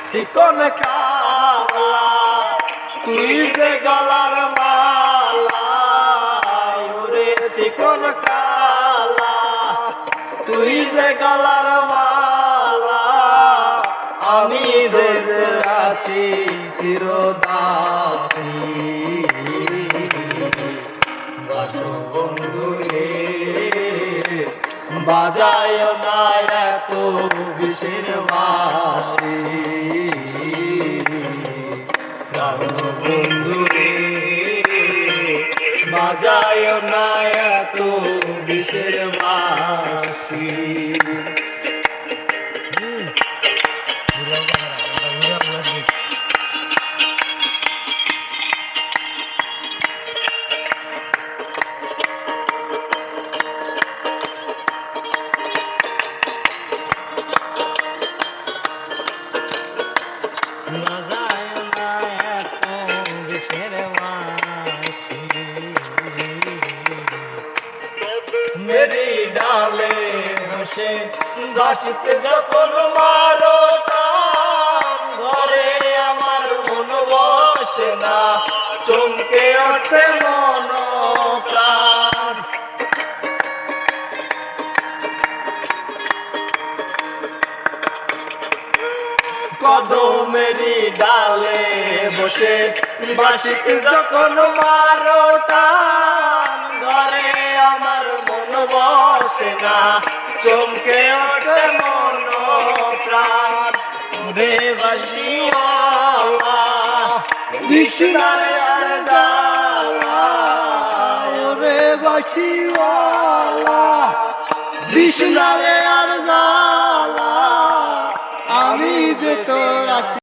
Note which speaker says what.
Speaker 1: চিকন কালা তুই যে গলার মালা ওরে চিকন কালা তুই যে গলার মালা আমি যে আছি চিরদাসী বন্ধু রে বাজায় না এত বিষের বাঁশি বন্ধু রে বাজায় না এত বিষের বাঁশি মেরি ডালে বসে বাঁশিতে যখন মারো টান ঘরে আমার মন বসে না চমকে ওঠে মন প্রাণ কদমেরি ডালে বসে বাঁশিতে যখন মারো টান ঘরে আমার মন বসে না চমকে ওঠে মন প্রাণ রে বাঁশিওয়ালা দিশনারে আর জ্বালা রে বাঁশিওয়ালা দিশনারে আর জ্বালা আমি যে তো